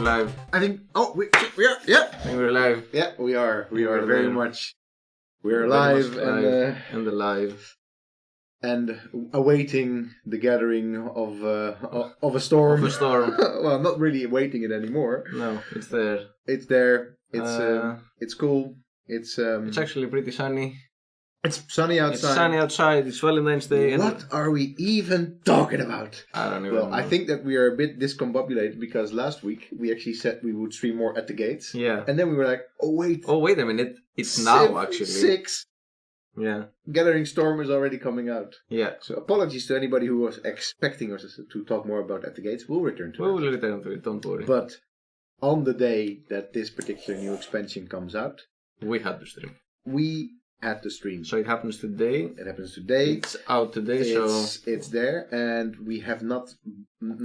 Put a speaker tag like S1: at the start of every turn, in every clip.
S1: live.
S2: I think. Oh, we are. Yeah.
S1: I think we're live.
S2: Yeah, we are. We are
S1: We're
S2: very
S1: there.
S2: much. We are
S1: Very
S2: live
S1: much live
S2: and
S1: the live
S2: and awaiting the gathering of a storm.
S1: of a storm.
S2: Well, not really awaiting it anymore.
S1: No, it's there.
S2: It's there.
S1: Uh,
S2: It's cool. It's
S1: It's actually pretty sunny.
S2: it's sunny outside.
S1: It's sunny outside. It's Valentine's Day. And
S2: What are we even talking about?
S1: I don't even
S2: Well,
S1: know.
S2: I think that we are a bit discombobulated because last week we actually said we would stream more at the gates.
S1: Yeah.
S2: And then we were like, oh wait.
S1: Oh, wait a minute. It's now, actually.
S2: 6.
S1: Yeah.
S2: Gathering Storm is already coming out.
S1: Yeah.
S2: So apologies to anybody who was expecting us to talk more about At the Gates. We'll return to
S1: We
S2: it.
S1: will return to it. Don't worry.
S2: But on the day that this particular new expansion comes out,
S1: We had to stream.
S2: we had to stream.
S1: So it happens today.
S2: It happens today.
S1: It's out today,
S2: It's there, and we have not.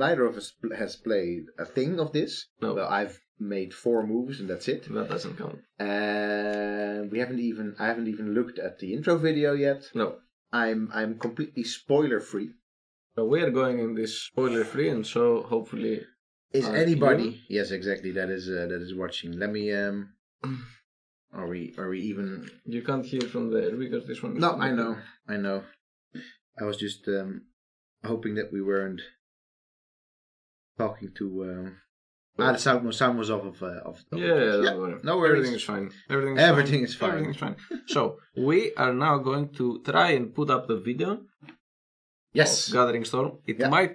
S2: Neither of us has played a thing of this.
S1: No.
S2: Well, I've made 4 moves, and that's it.
S1: That doesn't count.
S2: And I haven't even looked at the intro video yet.
S1: No.
S2: I'm completely spoiler free.
S1: So we are going in this spoiler free, and so hopefully.
S2: Is
S1: Are
S2: anybody?
S1: you?
S2: Yes, exactly. That is watching. Let me. Are we even?
S1: You can't hear from there because this one. Is
S2: No, I know. I was just hoping that we weren't talking to. The sound was off of.
S1: Yeah, don't worry.
S2: No worries.
S1: Everything is fine. Everything is fine. Everything is fine. So we are now going to try and put up the video.
S2: Yes.
S1: Of Gathering Storm. It
S2: Yeah.
S1: might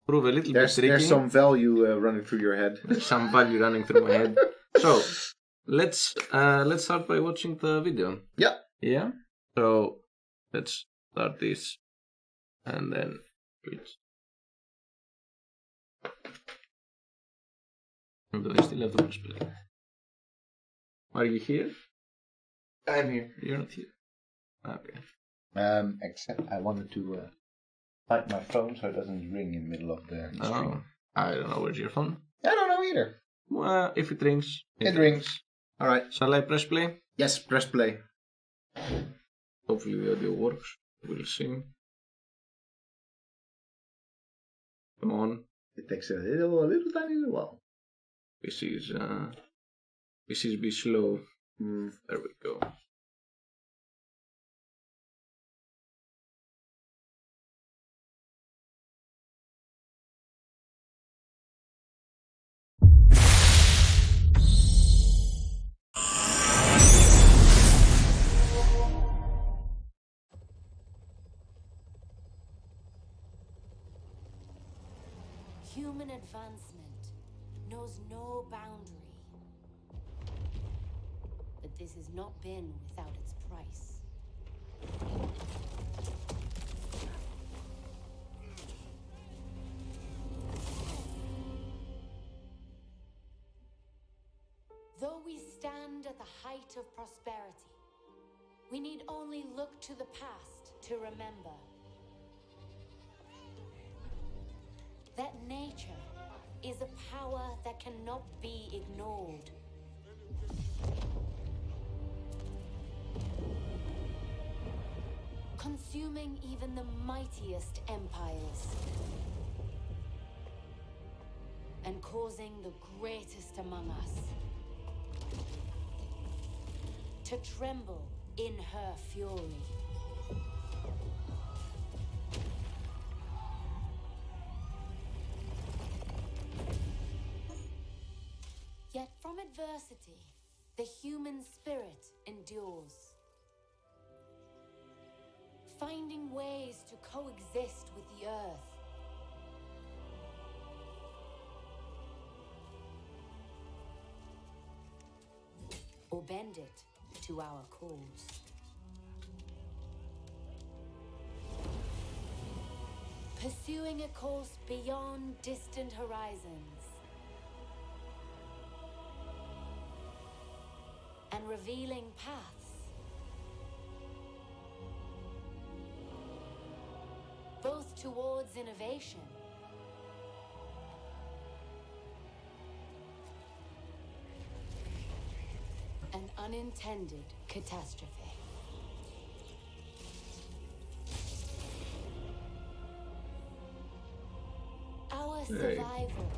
S1: prove a little bit tricky.
S2: There's some value running through your head.
S1: There's some value running through my head. So let's start by watching the video.
S2: Yeah.
S1: Yeah. So let's start this, and then switch. Do I still have to press play? Are you here?
S2: I'm here.
S1: You're not here. Okay.
S2: Except I wanted to find my phone so it doesn't ring in the middle of the stream.
S1: Oh, I don't know. Where's your phone?
S2: I don't know either.
S1: Well, if it rings,
S2: It rings. All right.
S1: Shall I press play?
S2: Yes, press play.
S1: Hopefully the audio works. We'll see. Come on.
S2: It takes a little tiny little while.
S1: This is be slow. There we go.
S3: Human advancement knows no boundary. But this has not been without its price. Though we stand at the height of prosperity, we need only look to the past to remember that nature is a power that cannot be ignored. Consuming even the mightiest empires and causing the greatest among us to tremble in her fury. Yet from adversity, the human spirit endures, finding ways to coexist with the earth. Or bend it to our cause. Pursuing a course beyond distant horizons. And revealing paths. Both towards innovation and unintended catastrophe. Our survival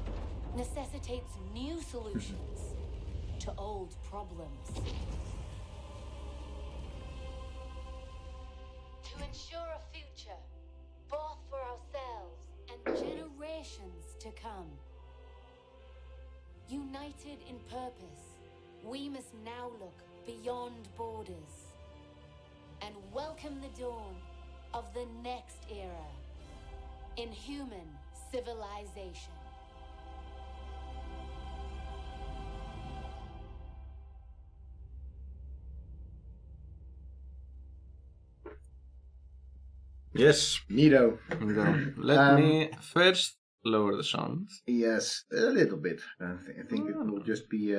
S3: necessitates new solutions to old problems. To ensure a future, both for ourselves and generations to come. United in purpose, we must now look beyond borders and welcome the dawn of the next era in human civilization.
S1: Yes.
S2: Neato.
S1: Let me first lower the sound.
S2: Yes, a little bit. I think it will just be...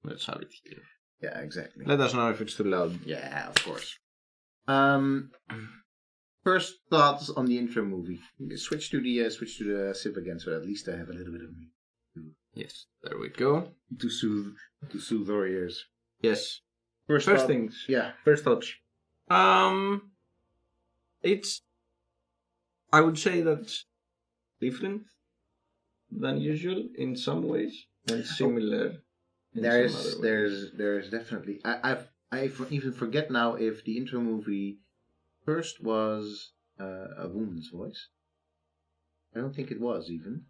S1: Let's have it here.
S2: Yeah, exactly.
S1: Let us know if it's too loud.
S2: Yeah, of course. First thoughts on the intro movie. Switch to the Civ again, so at least I have a little bit of me.
S1: Yes, there we go.
S2: To soothe our ears.
S1: Yes.
S2: First
S1: things.
S2: Yeah.
S1: First thoughts. It's. I would say that's different than usual in some ways, and similar.
S2: There's definitely. I even forget now if the intro movie first was a woman's voice. I don't think it was even.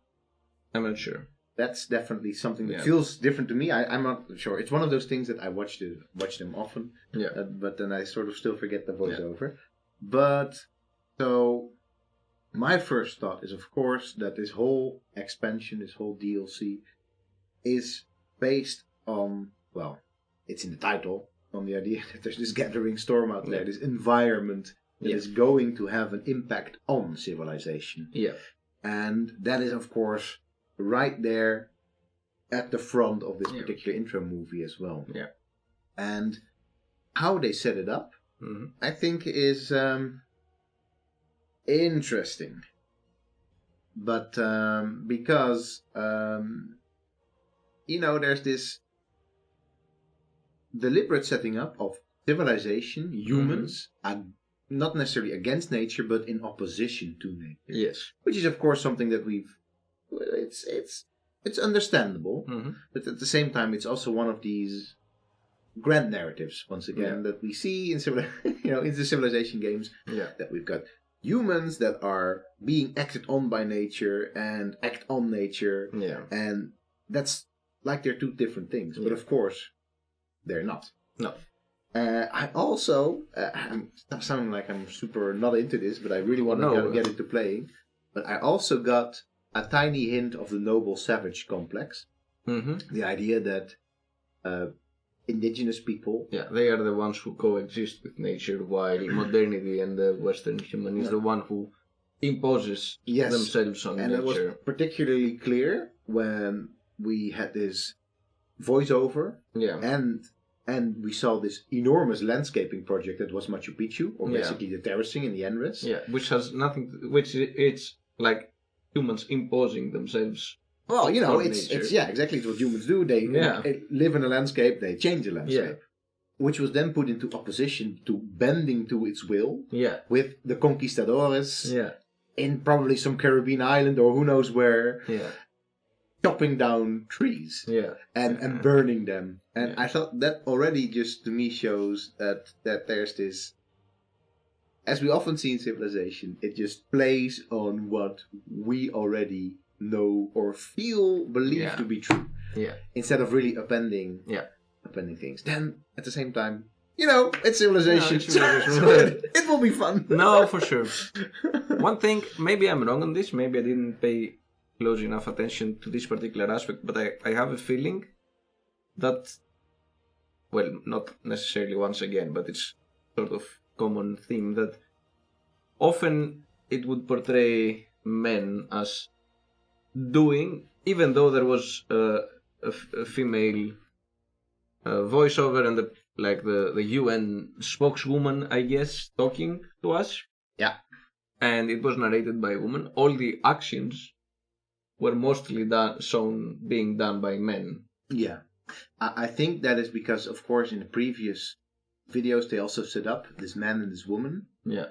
S1: I'm not sure.
S2: That's definitely something that feels different to me. I'm not sure. It's one of those things that I watch them often.
S1: Yeah.
S2: But then I sort of still forget the voiceover. Yeah. But so my first thought is, of course, that this whole expansion, this whole DLC, is based on, well, it's in the title, on the idea that there's this gathering storm out there, this environment that is going to have an impact on civilization.
S1: Yeah.
S2: And that is, of course, right there at the front of this particular intro movie as well.
S1: Yeah.
S2: And how they set it up, I think is interesting. But because, there's this deliberate setting up of civilization, humans, not necessarily against nature, but in opposition to nature.
S1: Yes.
S2: Which is, of course, something that it's understandable, but at the same time, it's also one of these grand narratives, once again, that we see in in the civilization games, that we've got humans that are being acted on by nature and act on nature, and that's like they're two different things, but of course, they're not.
S1: No.
S2: I also, I'm sounding like I'm super not into this, but I really want to get into playing, but I also got a tiny hint of the noble savage complex. The idea that indigenous people...
S1: Yeah, they are the ones who coexist with nature, while modernity and the Western human is the one who imposes themselves on nature. And it was
S2: particularly clear when we had this voiceover, and we saw this enormous landscaping project that was Machu Picchu, or basically the terracing in the Andes.
S1: Yeah, which has nothing... it's like humans imposing themselves.
S2: Well, it's exactly what humans do. They live in a landscape, they change the landscape. Which was then put into opposition to bending to its will with the conquistadores in probably some Caribbean island or who knows where, chopping down trees and burning them. And I thought that already just to me shows that there's this, as we often see in civilization, it just plays on what we already know or believe to be true. Yeah. Instead of really appending things. Then at the same time, it's civilization. It will be fun.
S1: No, for sure. One thing, maybe I'm wrong on this, maybe I didn't pay close enough attention to this particular aspect, but I have a feeling that, well, not necessarily once again, but it's sort of common theme that often it would portray men as doing, even though there was a female voiceover and the UN spokeswoman, I guess, talking to us.
S2: Yeah.
S1: And it was narrated by a woman. All the actions were mostly being done by men.
S2: Yeah. I think that is because, of course, in the previous videos, they also set up this man and this woman.
S1: Yeah.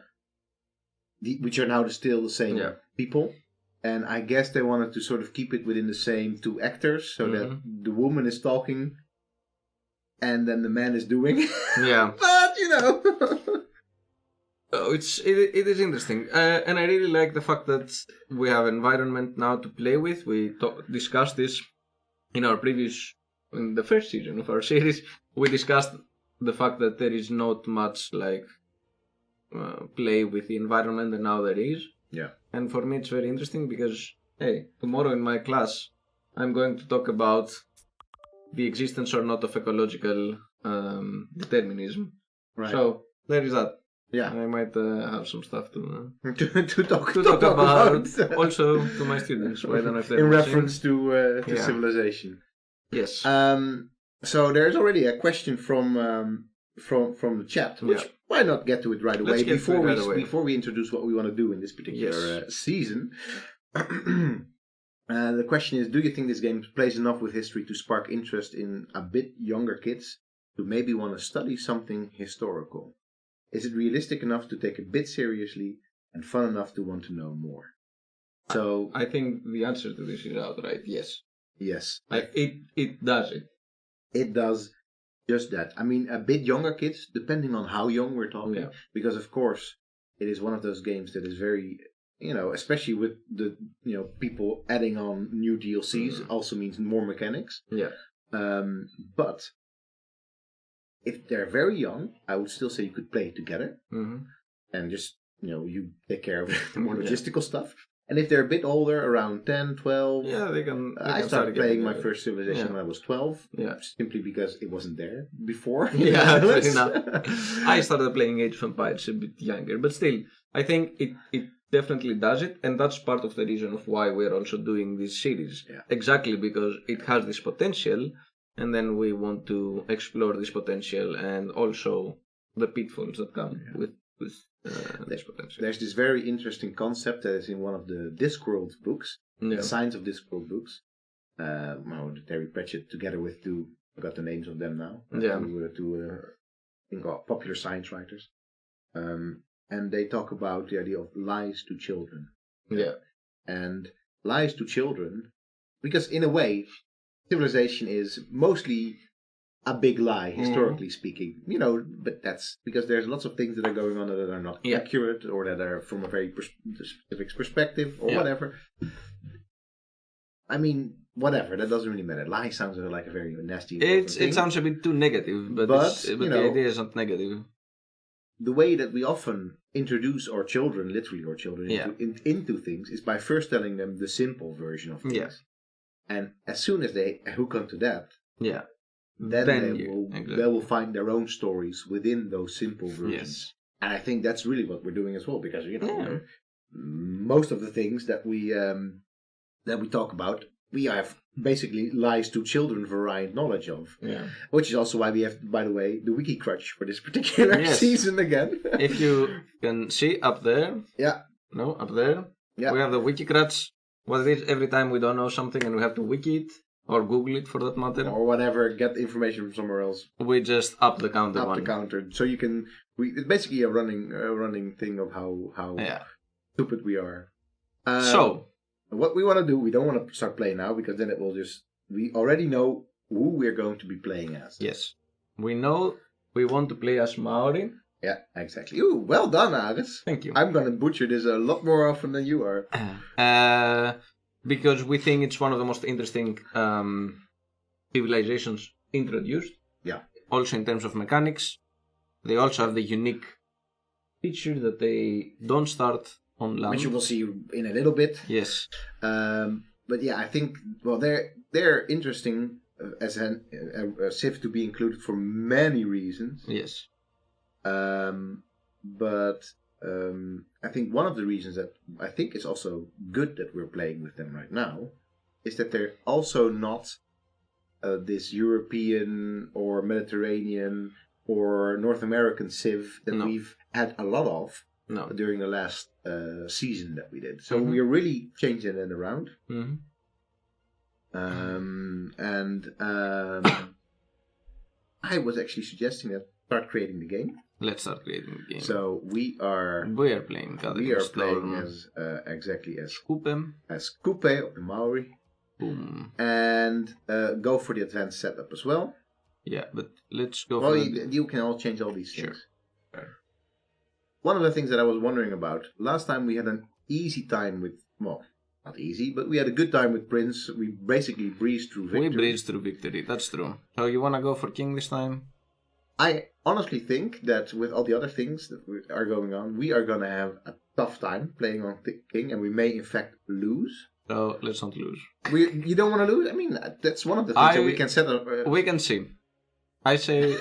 S2: Which are now still the same people. And I guess they wanted to sort of keep it within the same two actors, so that the woman is talking, and then the man is doing.
S1: Yeah.
S2: But, you know.
S1: Oh, it is interesting, and I really like the fact that we have environment now to play with. We discussed this in the first season of our series. We discussed the fact that there is not much like play with the environment, and now there is.
S2: Yeah.
S1: And for me, it's very interesting because tomorrow in my class, I'm going to talk about the existence or not of ecological determinism. Right. So there is that.
S2: Yeah,
S1: I might have some stuff to
S2: talk
S1: about also to my students. I don't know if
S2: in reference to civilization.
S1: Yes.
S2: So there's already a question from the chat, which why not get to it right away before we introduce what we want to do in this particular season. The question is: do you think this game plays enough with history to spark interest in a bit younger kids who maybe want to study something historical? Is it realistic enough to take a bit seriously and fun enough to want to know more? So
S1: I think the answer to this is outright yes.
S2: Yes.
S1: It does it.
S2: It does just that. I mean, a bit younger kids, depending on how young we're talking, because of course it is one of those games that is very, especially with the, people adding on new DLCs also means more mechanics.
S1: Yeah.
S2: But if they're very young, I would still say you could play it together and just, you take care of the more logistical stuff. And if they're a bit older, around 10, 12,
S1: they can.
S2: I started playing my first Civilization when I was 12, simply because it wasn't there before.
S1: Yeah, fair enough. I started playing Age of Empires a bit younger, but still, I think it definitely does it, and that's part of the reason of why we're also doing this series. Yeah. Exactly because it has this potential. And then we want to explore this potential and also the pitfalls that come with this potential.
S2: There's this very interesting concept that is in one of the Discworld books, the Science of Discworld books. Terry Pratchett together with two, I got the names of them now. Two popular science writers. And they talk about the idea of lies to children.
S1: Yeah.
S2: And lies to children, because in a way, Civilization is mostly a big lie, historically speaking. But that's because there's lots of things that are going on that are not accurate or that are from a very specific perspective or whatever. I mean, whatever, that doesn't really matter. Lie sounds like a very nasty thing.
S1: It sounds a bit too negative, but the idea is not negative.
S2: The way that we often introduce our children, into things is by first telling them the simple version of things. Yeah. And as soon as they hook onto that, then they will find their own stories within those simple versions. Yes. And I think that's really what we're doing as well, because most of the things that we talk about, we have basically lies to children variant knowledge of. Yeah. Which is also why we have, by the way, the wiki crutch for this particular season again.
S1: If you can see up there, up there, we have the wiki crutch. What it is, every time we don't know something and we have to wiki it, or Google it for that matter.
S2: Or whatever, get information from somewhere else.
S1: We just up the counter
S2: the counter. So you can, it's basically a running thing of how stupid we are.
S1: So,
S2: what we want to do, we don't want to start playing now, because then it will we already know who we're going to be playing as.
S1: Yes. We know we want to play as Maori.
S2: Yeah, exactly. Ooh, well done, Aris.
S1: Thank you.
S2: I'm going to butcher this a lot more often than you are.
S1: Because we think it's one of the most interesting civilizations introduced.
S2: Yeah.
S1: Also in terms of mechanics. They also have the unique feature that they don't start on land.
S2: Which you will see in a little bit.
S1: Yes.
S2: But yeah, I think, well, they're interesting as a civ to be included for many reasons.
S1: Yes.
S2: But I think one of the reasons that I think is also good that we're playing with them right now is that they're also not this European or Mediterranean or North American civ that we've had a lot of during the last season that we did. So we're really changing it around. I was actually suggesting that start creating the game.
S1: Let's start creating the game.
S2: So we are
S1: playing.
S2: As exactly as Kupe of the Maori.
S1: Boom.
S2: And go for the advanced setup as well.
S1: Yeah, but let's go
S2: for you can all change all these things.
S1: Sure.
S2: One of the things that I was wondering about, last time we had an easy time with, well, not easy, but we had a good time with Prince. We basically breezed through victory.
S1: That's true. So you want to go for King this time?
S2: I honestly think that with all the other things that are going on, we are going to have a tough time playing on King, and we may in fact lose.
S1: So let's not lose.
S2: You don't want to lose? I mean, that's one of the things that we can set up.
S1: We can see. I say...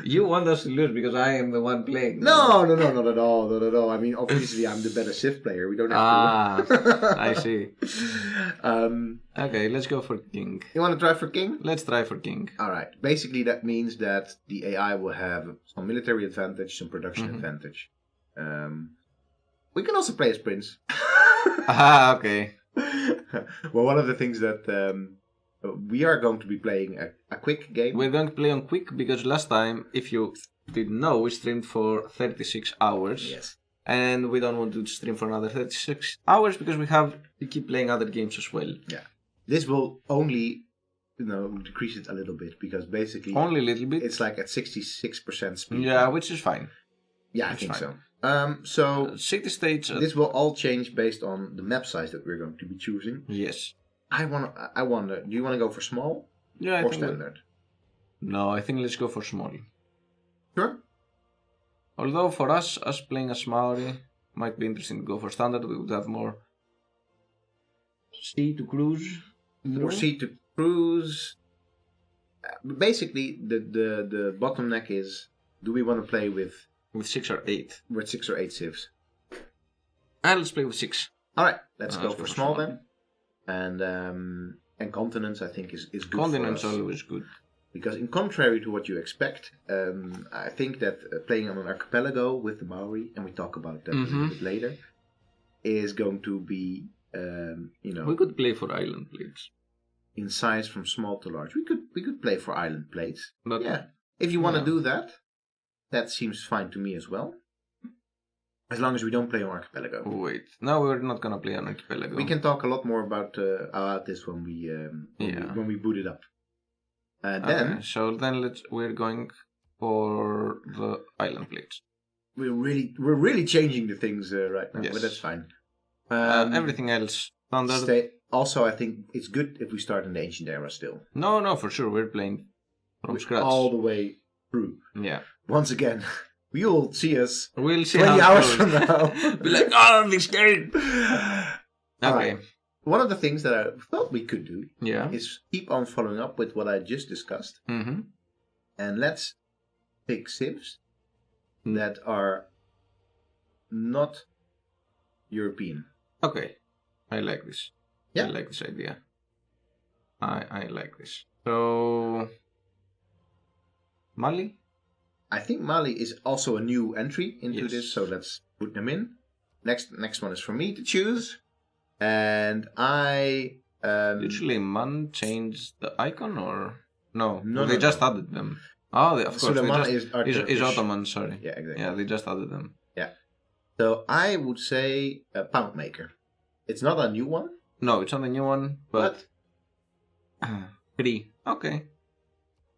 S1: You want us to lose because I am the one playing.
S2: No, not at all. I mean, obviously, I'm the better Civ player. We don't have
S1: to. I see. Okay, let's go for King.
S2: You want to try for King?
S1: Let's try for King.
S2: All right. Basically, that means that the AI will have some military advantage, some production advantage. We can also play as Prince.
S1: Okay.
S2: Well, one of the things that we are going to be playing a quick game.
S1: We're going to play on quick because last time, if you didn't know, we streamed for 36 hours.
S2: Yes.
S1: And we don't want to stream for another 36 hours because we keep playing other games as well.
S2: Yeah. This will only, decrease it a little bit because basically...
S1: Only a little bit?
S2: It's like at 66% speed.
S1: Yeah, which is fine.
S2: Yeah, I think so. So
S1: city states.
S2: This will all change based on the map size that we're going to be choosing.
S1: Yes.
S2: I wonder. Do you want to go for small?
S1: Yeah,
S2: or standard?
S1: No, I think let's go for small.
S2: Sure.
S1: Although for us playing as Maori, might be interesting to go for standard. We would have more sea to cruise.
S2: More sea to cruise. Basically, the bottleneck is: do we want to play with
S1: 6 or 8?
S2: With 6 or 8 civs.
S1: Let's play with 6.
S2: All right, let's go for small then. And continents, I think, is good.
S1: Continents are always good.
S2: Because in contrary to what you expect, I think that playing on an archipelago with the Maori, and we talk about that a little bit later, is going to be,
S1: We could play for island plates.
S2: In size from small to large. We could play for island plates.
S1: But,
S2: yeah. If you want to do that, that seems fine to me as well. As long as we don't play on archipelago.
S1: Wait, no, we're not gonna play on archipelago.
S2: We can talk a lot more about this when we boot it up. Then,
S1: so then we're going for the island plates.
S2: We're really changing the things right now, but that's fine.
S1: Everything else standard.
S2: Also, I think it's good if we start in the ancient era still.
S1: No, for sure, we're playing from scratch
S2: all the way through.
S1: Yeah.
S2: Once again. You'll see us
S1: 20
S2: hours from now.
S1: Be like, oh, this game. Okay.
S2: One of the things that I thought we could do
S1: is
S2: keep on following up with what I just discussed.
S1: Mm-hmm.
S2: And let's pick civs that are not European.
S1: Okay. I like this.
S2: Yeah.
S1: I like this idea. I like this. So... Mali?
S2: I think Mali is also a new entry into this, so let's put them in. Next one is for me to choose. And I...
S1: Did Suleiman change the icon or... No, they just added them. Oh, of course.
S2: Suleiman
S1: is Ottoman, sorry.
S2: Yeah, exactly.
S1: Yeah, they just added them.
S2: Yeah. So I would say a Pound Maker. It's not a new one.
S1: No, it's not a new one, but... 3. Okay.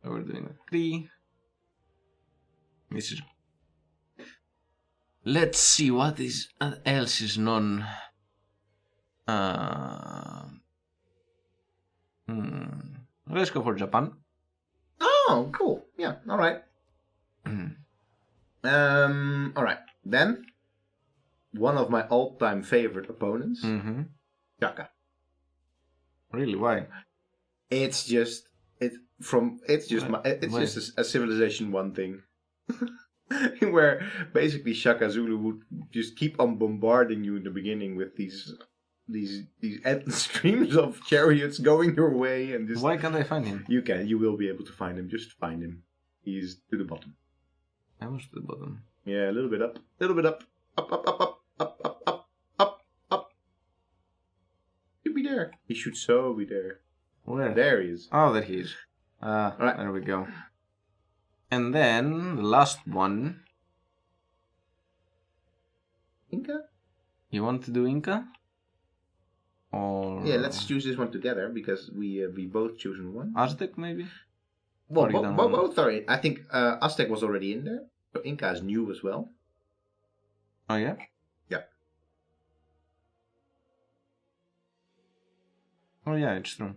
S1: So we're doing a 3. Let's see what else is known. Let's go for Japan.
S2: Oh, cool. Yeah, all right. All right. Then, one of my all-time favorite opponents, Shaka.
S1: Really? Why?
S2: It's just a Civilization 1 thing. Where basically Shaka Zulu would just keep on bombarding you in the beginning with these endless streams of chariots going your way, and just...
S1: Why can't I find him?
S2: You will be able to find him. Just find him. He's to the bottom.
S1: I was to the bottom.
S2: Yeah, a little bit up. Up. Should be there. He should be there.
S1: Where?
S2: There he is.
S1: Oh, there he is.
S2: Right.
S1: There we go. And then the last one.
S2: Inca?
S1: You want to do Inca? Or
S2: yeah, let's choose this one together because we both chosen one.
S1: Aztec maybe?
S2: Well, both are in. I think Aztec was already in there. So Inca is new as well.
S1: Oh yeah?
S2: Yeah.
S1: Oh yeah, it's true.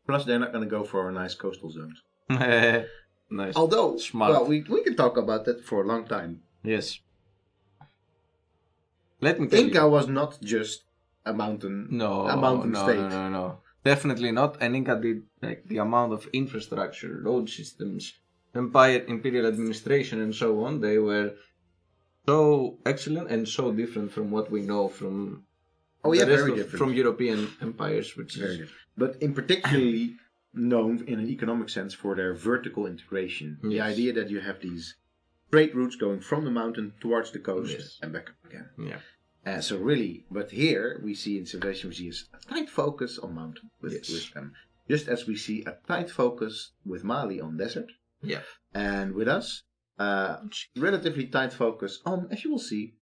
S2: Plus, they're not going to go for nice coastal zones.
S1: Nice.
S2: Although,
S1: smart.
S2: well, we can talk about that for a long time.
S1: Yes. Let me tell
S2: Inca
S1: you.
S2: was not just a mountain. State.
S1: No. Definitely not. And Inca did like the amount of infrastructure, road systems, imperial administration, and so on. They were so excellent and so different from what we know from
S2: very different
S1: from European empires, which
S2: very
S1: is
S2: different. But in particularly known in an economic sense for their vertical integration.
S1: Yes.
S2: The idea that you have these trade routes going from the mountain towards the coast
S1: Yes.
S2: and back up again.
S1: Yeah.
S2: So really, but here we see in Civilization we see a tight focus on mountain with them. Just as we see a tight focus with Mali on desert.
S1: Yeah.
S2: And with us, relatively tight focus on, as you will see,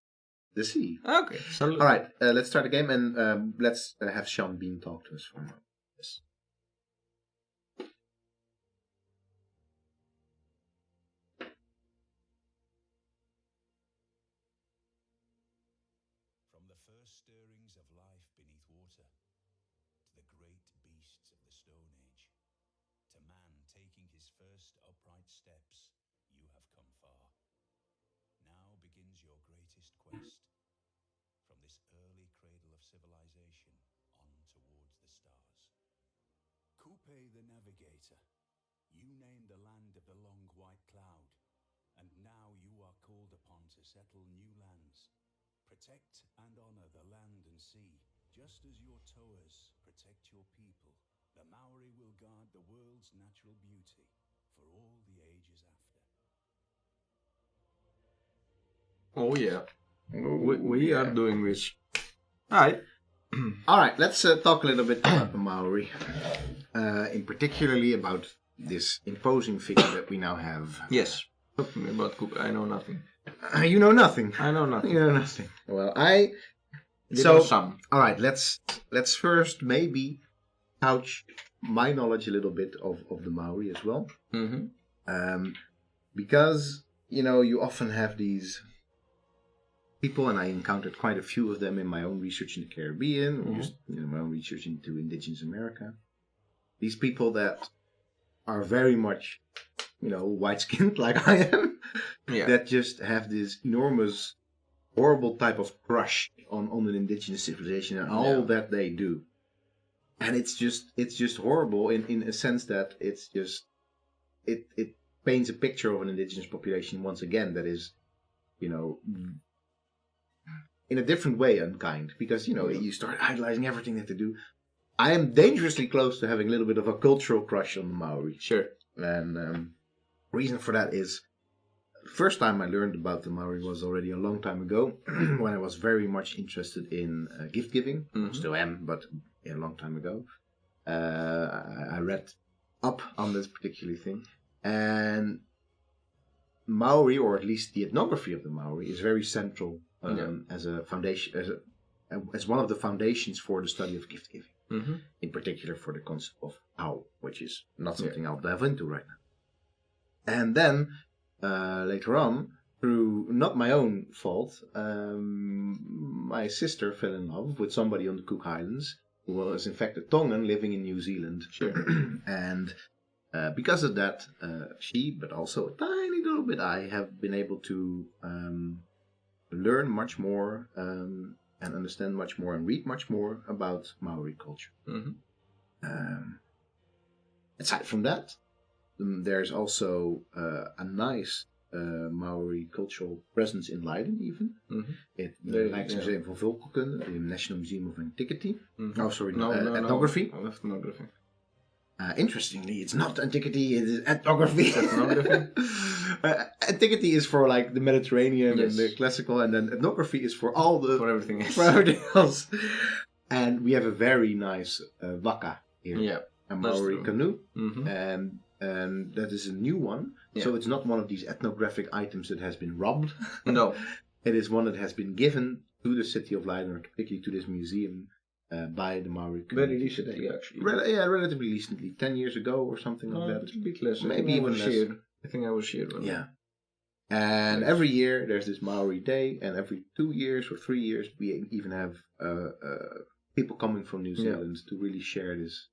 S2: the sea.
S1: Okay. So
S2: All right, let's start the game and let's have Sean Bean talk to us for a moment. Yes.
S4: From the first stirrings of life beneath water, to the great beasts of the Stone Age, to man taking his first upright steps, you have come far. Now begins your greatest quest. From this early cradle of civilization on towards the stars. Coupe the Navigator, you named the land of the long white cloud, and now you are called upon to settle new lands. Protect and honor the land and sea, just as your towers protect your people. The Maori will guard the world's natural beauty for all the ages after.
S1: Oh yeah. We are doing this. Alright.
S2: Alright, let's talk a little bit about the Maori. In particularly about this imposing figure that we now have.
S1: Yes. Talk to me about Coupe. I know nothing.
S2: You know nothing.
S1: I know nothing.
S2: You know nothing. Well,
S1: some.
S2: Alright, let's first maybe couch my knowledge a little bit of the Maori as well.
S1: Mm-hmm.
S2: Because, you often have these people, and I encountered quite a few of them in my own research in the Caribbean, or just my own research into indigenous America. These people that are very much, white-skinned like I am, that just have this enormous, horrible type of crush on an indigenous civilization and all that they do. And it's just horrible in a sense that it's just, it paints a picture of an indigenous population once again that is, in a different way unkind, because you start idolizing everything that they do. I am dangerously close to having a little bit of a cultural crush on the Maori.
S1: Sure.
S2: And reason for that is, the first time I learned about the Maori was already a long time ago, when I was very much interested in gift giving. Still am, but a long time ago. I read up on this particular thing, and Maori, or at least the ethnography of the Maori, is very central as a foundation, as one of the foundations for the study of gift giving. In particular for the concept of how, which is not something I'll delve into right now. And then later on, through not my own fault, my sister fell in love with somebody on the Cook Islands who was in fact a Tongan living in New Zealand.
S1: Sure.
S2: And because of that, she, but also a tiny little bit I, have been able to learn much more and understand much more and read much more about Maori culture. Aside from that, there's also a nice Maori cultural presence in Leiden, even. At the Rijksmuseum van Volkenkunde, the National Museum of Antiquity. Ethnography.
S1: Ethnography.
S2: Interestingly, it's not antiquity, it is ethnography. Antiquity is for like the Mediterranean and the classical, and then ethnography is for
S1: for everything else.
S2: For everything else. And we have a very nice waka here, a Maori canoe, and and that is a new one. Yeah. So it's not one of these ethnographic items that has been robbed.
S1: No.
S2: It is one that has been given to the city of Leiden, or particularly to this museum, by the Maori community.
S1: Very recently, actually.
S2: Relatively recently. 10 years ago or something like that.
S1: It's a bit less.
S2: Maybe even less.
S1: I think I was here.
S2: Yeah. And every year there's this Maori Day, and every 2 years or 3 years we even have people coming from New Zealand to really share this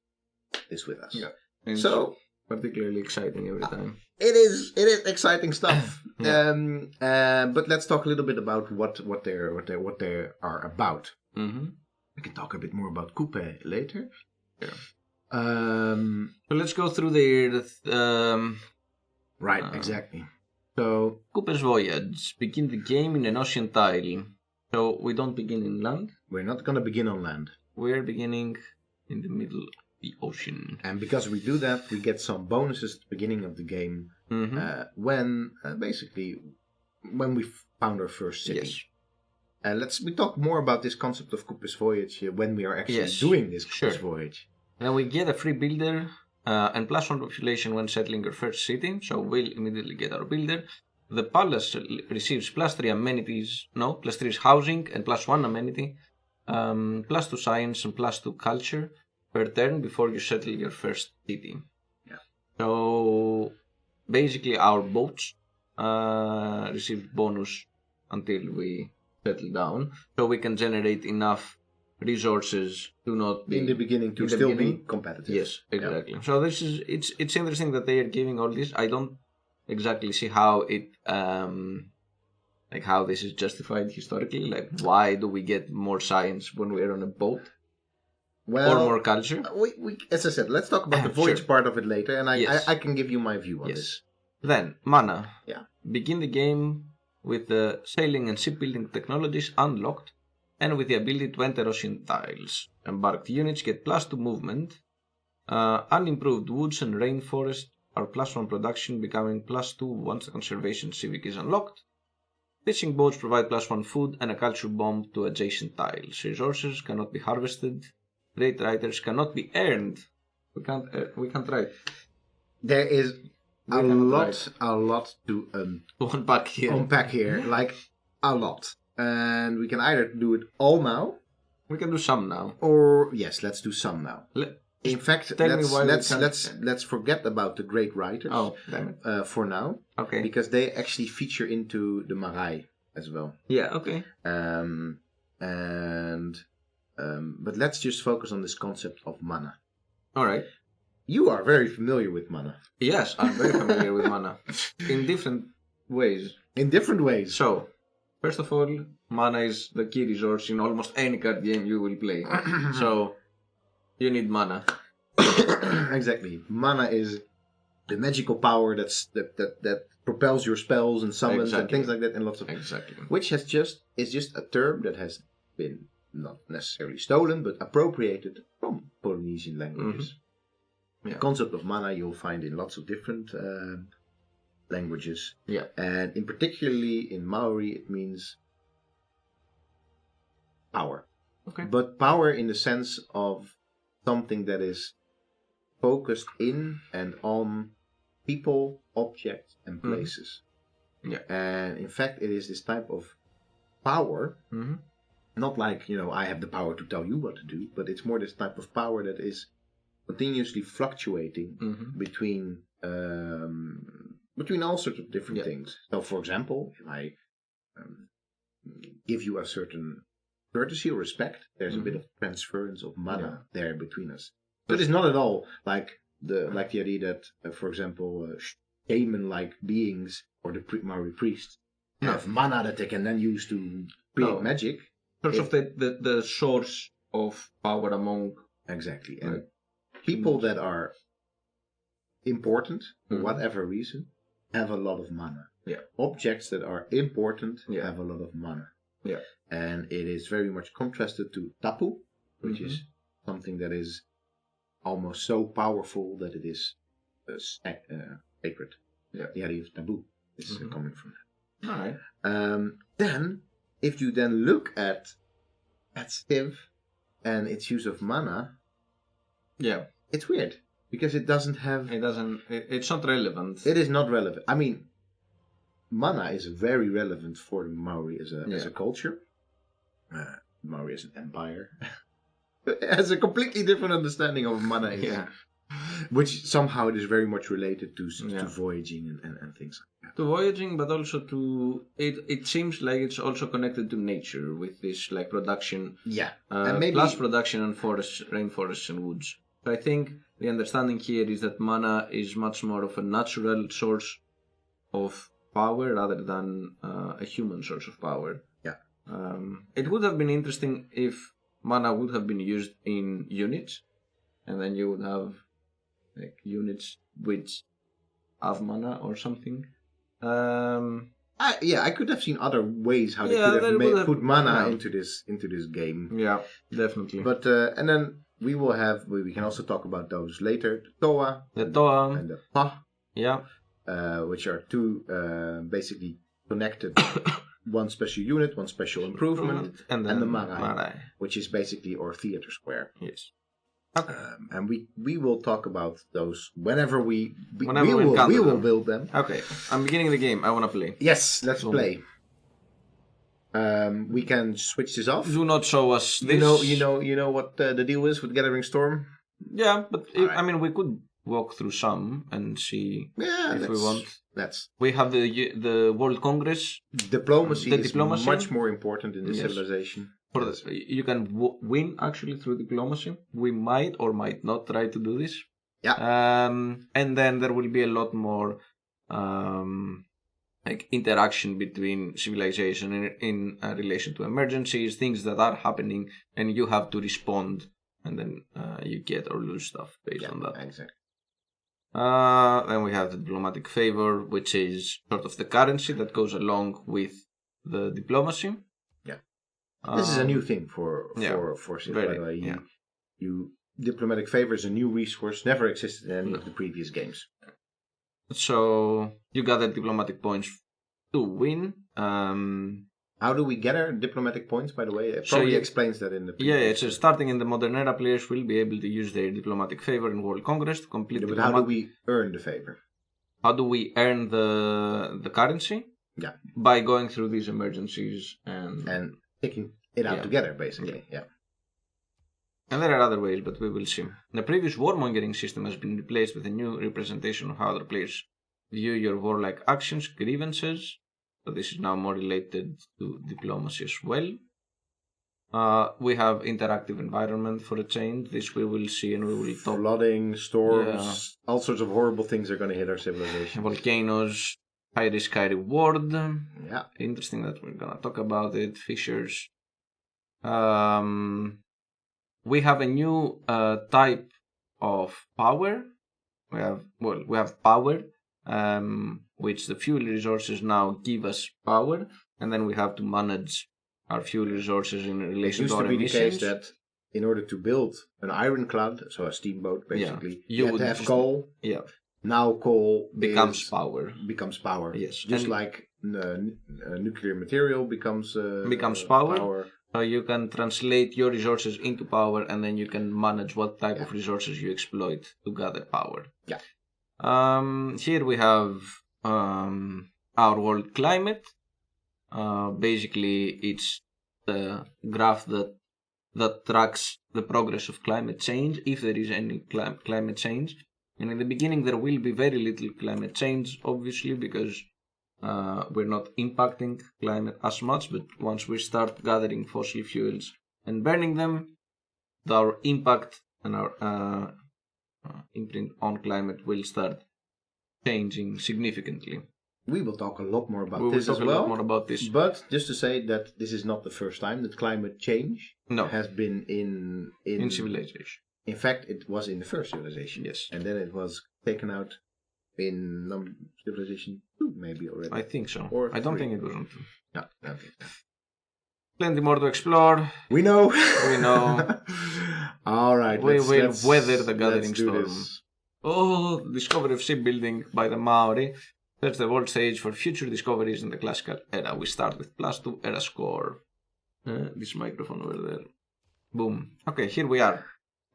S2: with us.
S1: Yeah. And
S2: so
S1: particularly exciting every time.
S2: It is exciting stuff. But let's talk a little bit about what they are about.
S1: Mm-hmm.
S2: We can talk a bit more about Coupe later.
S1: Yeah. So let's go through the
S2: right, exactly. So
S1: Coupe's voyage. Begin the game in an ocean tile. So we don't begin in land.
S2: We're not gonna begin on land.
S1: We're beginning in the middle of the ocean.
S2: And because we do that, we get some bonuses at the beginning of the game. When we found our first city.
S1: Yes.
S2: We talk more about this concept of Coupe's voyage when we are actually doing this Coupe's voyage.
S1: Then we get a free builder and +1 population when settling your first city, so we'll immediately get our builder. The palace receives +3 amenities, +3 is housing and +1 amenity, +2 science and +2 culture per turn before you settle your first city.
S2: Yeah.
S1: So basically our boats receive bonus until we settle down, so we can generate enough resources to not be
S2: in the beginning to still be competitive.
S1: Yes, exactly. Yeah. So this is it's interesting that they are giving all this. I don't exactly see how it how this is justified historically. Like, why do we get more science when we're on a boat? Or more culture?
S2: We as I said, let's talk about the voyage part of it later, and I can give you my view on this.
S1: Then mana.
S2: Yeah.
S1: Begin the game with the sailing and shipbuilding technologies unlocked, and with the ability to enter ocean tiles. Embarked units get +2 movement. Unimproved woods and rainforest are +1 production, becoming +2 once the conservation civic is unlocked. Fishing boats provide +1 food and a culture bomb to adjacent tiles. Resources cannot be harvested. Great writers cannot be earned. We can't write.
S2: There is a lot to
S1: unpack
S2: here. Like a lot. And we can either do it all now.
S1: We can do some now.
S2: Or yes, let's do some now. In fact, let's forget about the great writers.
S1: Oh, damn it.
S2: For now.
S1: Okay.
S2: Because they actually feature into the Marai as well.
S1: Yeah, okay.
S2: But let's just focus on this concept of mana.
S1: Alright.
S2: You are very familiar with mana.
S1: Yes, I'm very familiar with mana. In different ways. So, first of all, mana is the key resource in almost any card game you will play. So, you need mana.
S2: Exactly. Mana is the magical power that propels your spells and summons and things like that, and lots of which is just a term that has been not necessarily stolen but appropriated from Polynesian languages.
S1: Yeah.
S2: The concept of mana you'll find in lots of different languages.
S1: Yeah.
S2: And in particularly in Maori it means power.
S1: Okay.
S2: But power in the sense of something that is focused in and on people, objects and places.
S1: Yeah.
S2: And in fact it is this type of power, not like, I have the power to tell you what to do, but it's more this type of power that is continuously fluctuating between all sorts of different things. So, for example, if I give you a certain courtesy or respect, there's a bit of transference of mana there between us. So it is not at all like the idea that, for example, shaman-like beings or the Maori priests have mana that they can then use to create magic.
S1: Sort of the source of power among
S2: exactly and people that are important for whatever reason have a lot of mana.
S1: Yeah.
S2: Objects that are important have a lot of mana.
S1: Yeah.
S2: And it is very much contrasted to tapu, which is something that is almost so powerful that it is sacred.
S1: Yeah.
S2: The idea of taboo is coming from that.
S1: All right.
S2: Then, if you then look at Civ and its use of mana, it's weird. Because it doesn't have...
S1: It's not relevant.
S2: It is not relevant. I mean, mana is very relevant for the Maori as a culture. Maori as an empire. Has a completely different understanding of mana. Which somehow is very much related to voyaging and things like that.
S1: To voyaging, but also to... It seems like it's also connected to nature with this like production.
S2: Yeah.
S1: And maybe... Plus production on forests, rainforests and woods. So I think the understanding here is that mana is much more of a natural source of power rather than a human source of power.
S2: Yeah.
S1: It would have been interesting if mana would have been used in units, and then you would have like units which have mana or something.
S2: I could have seen other ways how they could have put mana into this game.
S1: Yeah, definitely.
S2: But and then we can also talk about those later. The
S1: Toa
S2: and the Pa.
S1: Yeah.
S2: Which are two basically connected. One special unit, one special improvement, and the Marae, which is basically our theater square.
S1: Yes.
S2: Okay. And we will talk about those whenever we will build them.
S1: Okay, I'm beginning the game. I want to play.
S2: Yes, let's play. We can switch this off.
S1: Do not show us this.
S2: You know what the deal is with Gathering Storm.
S1: Yeah, but I mean, we could walk through some and see if we want. We have the World Congress.
S2: Diplomacy is much more important in this civilization.
S1: You can win actually through diplomacy. We might or might not try to do this.
S2: Yeah.
S1: And then there will be a lot more like interaction between civilization in relation to emergencies, things that are happening, and you have to respond, and then you get or lose stuff based on that.
S2: Exactly.
S1: Then we have the diplomatic favor, which is sort of the currency that goes along with the diplomacy.
S2: This is a new thing for Civ, by the way. Diplomatic favor is a new resource, never existed in any of the previous games.
S1: So you gather diplomatic points to win.
S2: How do we gather diplomatic points, by the way? It probably explains that in the previous.
S1: So starting in the modern era, players will be able to use their diplomatic favor in World Congress to complete
S2: but how do we earn the favor?
S1: How do we earn the currency?
S2: Yeah.
S1: By going through these emergencies and
S2: taking it out together, basically. Yeah.
S1: And there are other ways, but we will see. The previous warmongering system has been replaced with a new representation of how other players view your warlike actions, grievances. So this is now more related to diplomacy as well. We have interactive environment for a change. This we will see, and we will talk.
S2: Flooding, storms, all sorts of horrible things are going to hit our civilization.
S1: Volcanoes, high risk, high reward.
S2: Yeah.
S1: Interesting that we're going to talk about it. Fissures. We have a new type of power. We have power, which the fuel resources now give us power, and then we have to manage our fuel resources in relation to our emissions. It used to be the case that
S2: in order to build an ironclad, so a steamboat, basically, you had to have coal.
S1: Yeah.
S2: Now coal
S1: becomes power.
S2: Yes. Just like nuclear material becomes
S1: power. So you can translate your resources into power, and then you can manage what type of resources you exploit to gather power.
S2: Yeah.
S1: Here we have our world climate. Basically, it's the graph that tracks the progress of climate change, if there is any climate change. And in the beginning, there will be very little climate change, obviously, because we're not impacting climate as much. But once we start gathering fossil fuels and burning them, our impact and our imprint on climate will start changing significantly.
S2: We will talk a lot more about this as well. But just to say that this is not the first time that climate change has been in
S1: civilization.
S2: In fact, it was in the first civilization.
S1: Yes.
S2: And then it was taken out in civilization 2 maybe already.
S1: I think so.
S2: Or
S1: I don't think it was on 2.
S2: No, I don't think so.
S1: Plenty more to explore.
S2: We know.
S1: All
S2: right.
S1: We will weather the gathering storm. Oh, discovery of shipbuilding by the Maori. That's the world stage for future discoveries in the classical era. We start with +2 era score. This microphone over there. Boom. Okay, here we are.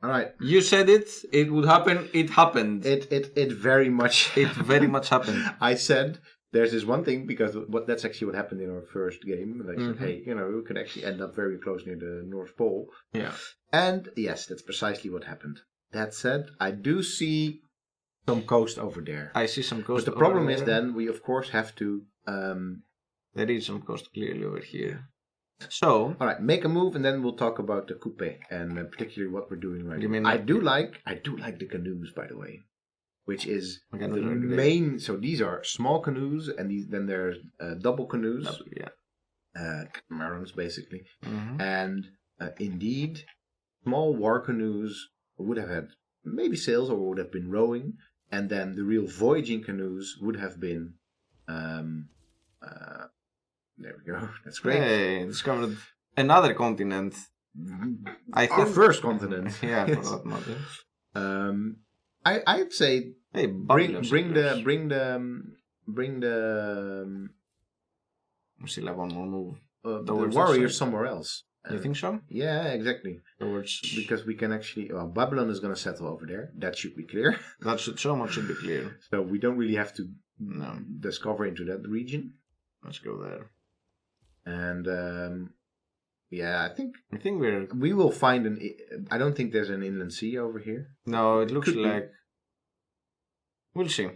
S2: All right.
S1: You said it. It would happen. It happened.
S2: It very much.
S1: It very much happened.
S2: I said there's this one thing because that's actually what happened in our first game. And I said, hey, we could actually end up very close near the North Pole.
S1: Yeah.
S2: And yes, that's precisely what happened. That said, I do see some coast over there.
S1: I see some coast.
S2: But the problem is then we of course have to.
S1: There is some coast clearly over here. So,
S2: all right, make a move, and then we'll talk about the coupe and particularly what we're doing right now. I do like the canoes, by the way, which is the main. So these are small canoes, and then there's double canoes. Catamarans, basically, and indeed, small war canoes would have had maybe sails or would have been rowing, and then the real voyaging canoes would have been. There we go. That's great.
S1: Hey, discovered another continent.
S2: I think our first continent.
S1: Yeah, for that matter.
S2: I'd say
S1: hey,
S2: bring the.
S1: We still have one more move.
S2: The warriors somewhere else.
S1: You think so?
S2: Yeah, exactly. Because we can actually. Well, Babylon is going to settle over there. That should be clear.
S1: So much should be clear.
S2: So we don't really have to discover into that region.
S1: Let's go there.
S2: And I think we will find I don't think there's an inland sea over here.
S1: No, it looks like. We'll see.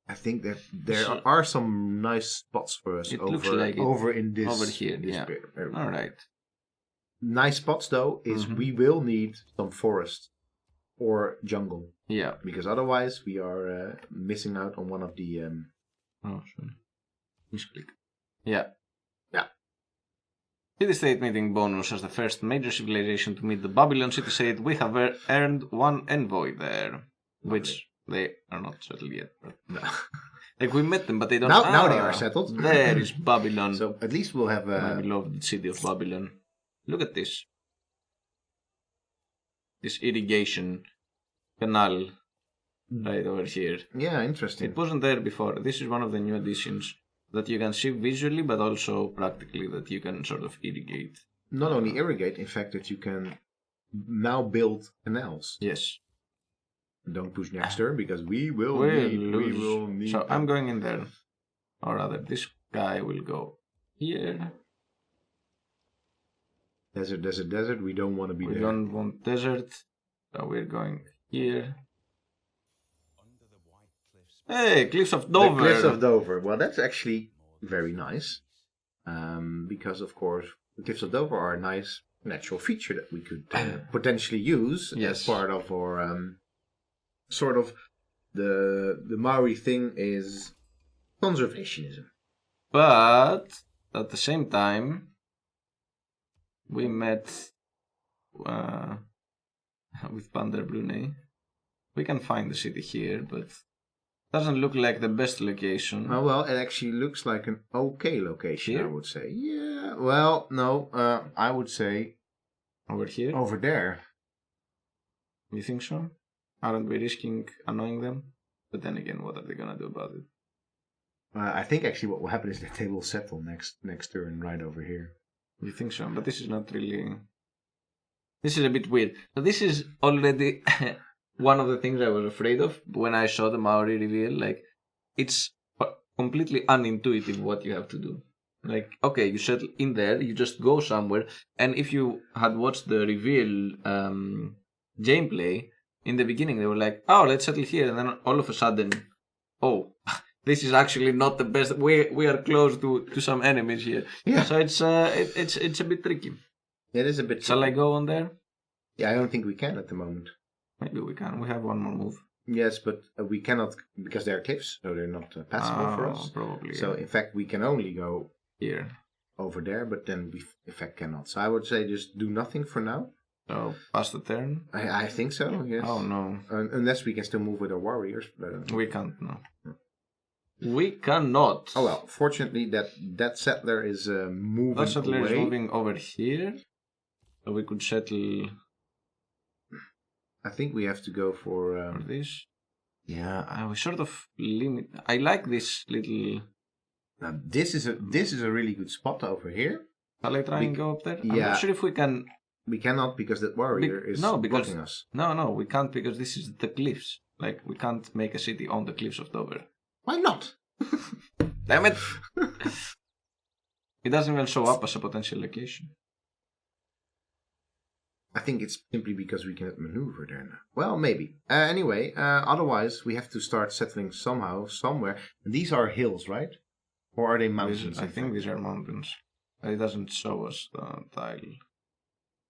S2: I think that there are some nice spots for us.
S1: It looks like
S2: over in this
S1: over here. Bit. All right.
S2: Nice spots though is we will need some forest or jungle.
S1: Yeah.
S2: Because otherwise we are missing out on one of the.
S1: Oh, sorry. Misclick. Yeah.
S2: Yeah.
S1: City-state meeting bonus as the first major civilization to meet the Babylon city-state. We have earned one envoy there, which they are not settled yet. But
S2: no.
S1: Like we met them, but they don't.
S2: Now they are settled.
S1: There is Babylon.
S2: So at least we'll have
S1: I love the city of Babylon. Look at this. This irrigation canal right over here.
S2: Yeah, interesting.
S1: It wasn't there before. This is one of the new additions that you can see visually, but also practically that you can sort of irrigate.
S2: Not only irrigate, in fact, that you can now build canals.
S1: Yes.
S2: Don't push next turn because we will need.
S1: So I'm going in there. Or rather, this guy will go here.
S2: Desert. We don't want to be there.
S1: We don't want desert. So we're going here. Hey, Cliffs of Dover.
S2: The Cliffs of Dover. Well, that's actually very nice. Because, of course, the Cliffs of Dover are a nice natural feature that we could potentially use as part of our sort of the Maori thing is conservationism.
S1: But at the same time, we met with Pander Brunei. We can find the city here, but doesn't look like the best location.
S2: Oh, well, it actually looks like an okay location,
S1: here?
S2: I would say. Yeah, well, no, I would say...
S1: Over here?
S2: Over there.
S1: You think so? Aren't we risking annoying them? But then again, what are they gonna do about it?
S2: I think actually what will happen is that they will settle next turn right over here.
S1: You think so? But this is not really... This is a bit weird. So this is already... one of the things I was afraid of when I saw the Maori reveal. Like, it's completely unintuitive what you have to do. Like, okay, you settle in there, you just go somewhere, and if you had watched the reveal gameplay, in the beginning they were like, oh, let's settle here, and then all of a sudden, oh, this is actually not the best, we are close to some enemies here.
S2: Yeah.
S1: So it's a bit tricky.
S2: It is a bit tricky.
S1: Shall I go on there?
S2: Yeah, I don't think we can at the moment.
S1: Maybe we can. We have one more move.
S2: Yes, but we cannot because they are cliffs, so they're not passable for us.
S1: Probably.
S2: So in fact, we can only go
S1: here,
S2: over there, but then we in fact cannot. So I would say just do nothing for now.
S1: So pass the turn.
S2: I think so. Yes.
S1: Oh no.
S2: Unless we can still move with our warriors.
S1: We can't. No. We cannot.
S2: Oh well. Fortunately, that settler is moving.
S1: That settler
S2: away.
S1: is moving over here, so we could settle.
S2: I think we have to go for
S1: this. Yeah, I was sort of limit. I like this little.
S2: Now this is a really good spot over here.
S1: Shall I try and go up there?
S2: Yeah.
S1: I'm not sure if we can
S2: We cannot because that warrior is blocking us.
S1: No, we can't because this is the cliffs. Like, we can't make a city on the cliffs of Dover.
S2: Why not?
S1: Damn it! It doesn't even show up as a potential location.
S2: I think it's simply because we cannot maneuver there now. Well, maybe. Anyway, otherwise we have to start settling somehow, somewhere. And these are hills, right? Or are they mountains?
S1: I think these are mountains. It doesn't show us the tile.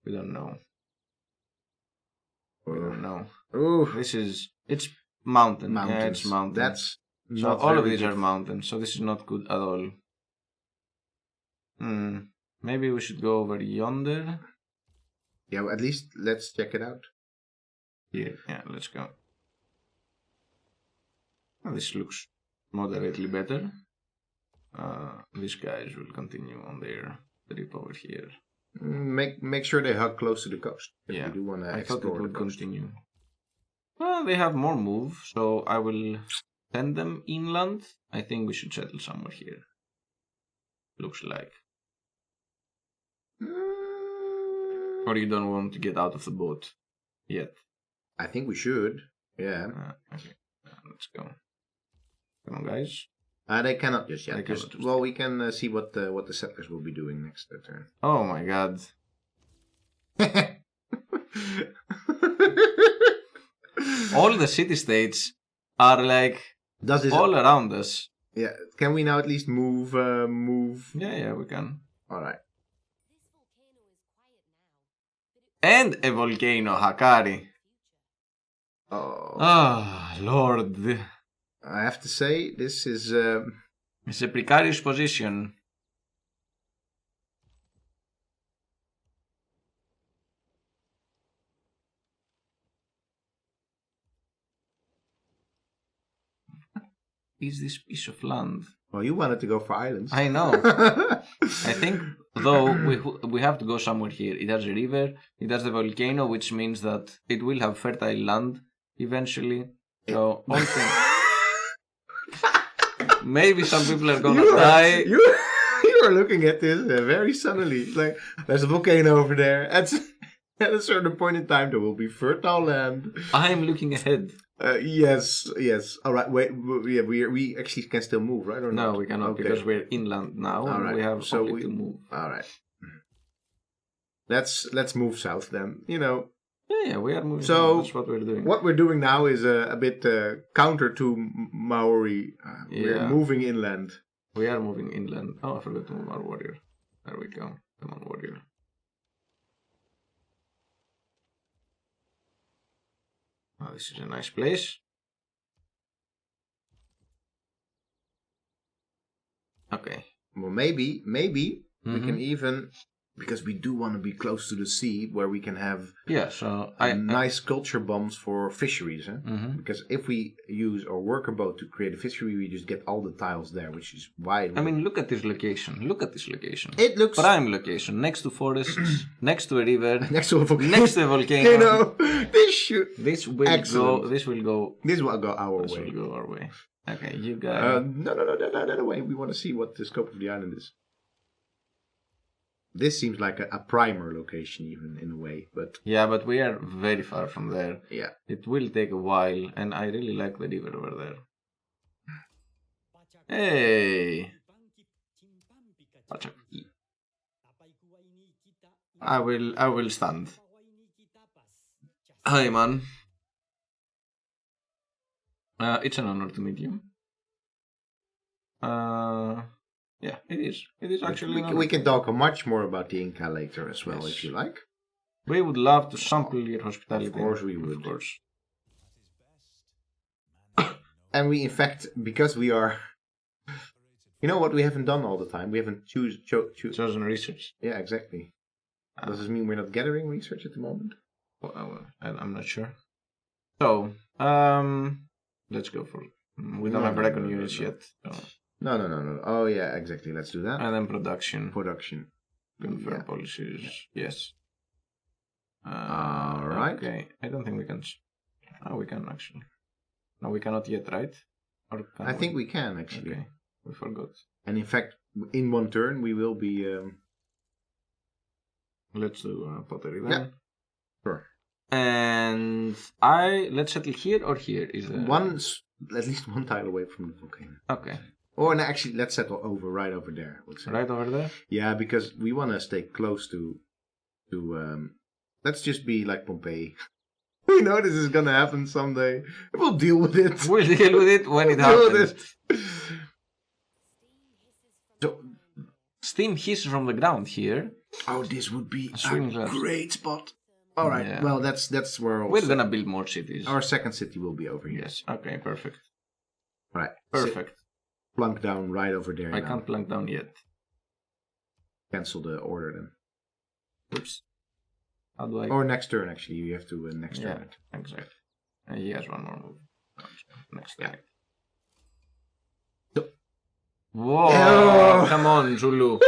S1: We don't know. We don't know.
S2: Ooh.
S1: It's mountain.
S2: Mountains.
S1: Yeah, it's mountain.
S2: That's
S1: so all of these are mountains, so this is not good at all. Maybe we should go over yonder.
S2: Yeah, well, at least let's check it out.
S1: Yeah, let's go. Well, this looks moderately better. These guys will continue on their trip over here.
S2: Make sure they hug close to the coast.
S1: Yeah,
S2: we do want to
S1: I thought it
S2: explore
S1: would
S2: the coast.
S1: continue. Well, they have more move, so I will send them inland. I think we should settle somewhere here. Looks like. Or you don't want to get out of the boat yet?
S2: I think we should. Yeah.
S1: Okay. Let's go. Come on, guys.
S2: They cannot just yet. Well, we can see what the settlers will be doing next turn.
S1: Oh my god. All the city-states are like all around us.
S2: Yeah. Can we now at least move?
S1: Yeah, we can.
S2: All right.
S1: And a volcano, Hakari.
S2: Oh.
S1: Ah, Lord.
S2: I have to say, this is...
S1: It's a precarious position. Is this piece of land?
S2: Well, you wanted to go for islands.
S1: I know. I think, though, we have to go somewhere here. It has a river, it has the volcano, which means that it will have fertile land eventually. So, all things. Maybe some people are gonna die.
S2: You are looking at this very sunnily. It's like, there's a volcano over there. At a certain point in time, there will be fertile land.
S1: I am looking ahead.
S2: Yes. All right. Wait. Yeah, we actually can still move, right? Or
S1: no,
S2: not?
S1: we cannot because we're inland now.
S2: All right.
S1: We have to move.
S2: All right. Let's move south then.
S1: Yeah, we are moving.
S2: So
S1: that's what we're doing.
S2: What we're doing now is a bit counter to Maori. We're moving inland.
S1: We are moving inland. Oh, I forgot to move our warrior. There we go. Come on, warrior. Oh, this is a nice place. Okay.
S2: Well, maybe we can even, because we do want to be close to the sea, where we can have nice culture bombs for fisheries. Because if we use our worker boat to create a fishery, we just get all the tiles there, which is why.
S1: I mean, look at this location.
S2: It looks
S1: prime location, next to forests, next to a river,
S2: next to a volcano.
S1: Next to a volcano.
S2: This will go our way.
S1: This will go our way. Okay, you guys.
S2: No way. We want to see what the scope of the island is. This seems like a primer location, even in a way, but
S1: but we are very far from there.
S2: Yeah,
S1: it will take a while, and I really like the river over there. Hey, I will stand. Hi, man. It's an honor to meet you. Yeah, it is. It is actually.
S2: We can talk much more about the Inca later as well, if you like.
S1: We would love to sample your hospitality.
S2: Of course we would.
S1: Of course.
S2: And we, in fact, because we are... You know what we haven't done all the time? We haven't
S1: chosen research.
S2: Yeah, exactly. Does this mean we're not gathering research at the moment?
S1: Well, I'm not sure. So, let's go for... We don't have recon units yet. So.
S2: No. Oh, yeah, exactly. Let's do that.
S1: And then production.
S2: Confirm
S1: policies. Yes.
S2: All right.
S1: Okay. I don't think we can... Oh, we can actually. No, we cannot yet, right?
S2: I think we can, actually.
S1: Okay. We forgot.
S2: And in fact, in one turn, we will be...
S1: Let's do pottery then.
S2: Yeah. Sure.
S1: And let's settle here or here?
S2: At least one tile away from the volcano.
S1: Okay.
S2: Or no, actually, let's settle right over there.
S1: Right over there?
S2: Yeah, because we want to stay close to. Let's just be like Pompeii. We know this is gonna happen someday. We'll deal with it.
S1: We'll deal with it when it happens.
S2: So,
S1: steam hisses from the ground here.
S2: Oh, this would be
S1: a
S2: great spot. All right. Yeah. Well, that's where
S1: we're gonna build more cities.
S2: Our second city will be over here.
S1: Yes. Okay. Perfect.
S2: Right.
S1: Perfect.
S2: Plunk down right over there.
S1: I can't plunk down yet.
S2: Cancel the order then.
S1: Oops. How do I?
S2: Or next turn, actually. You have to next turn it.
S1: Exactly. He has one more move. Next turn. Whoa! Oh. Come on, Zulu.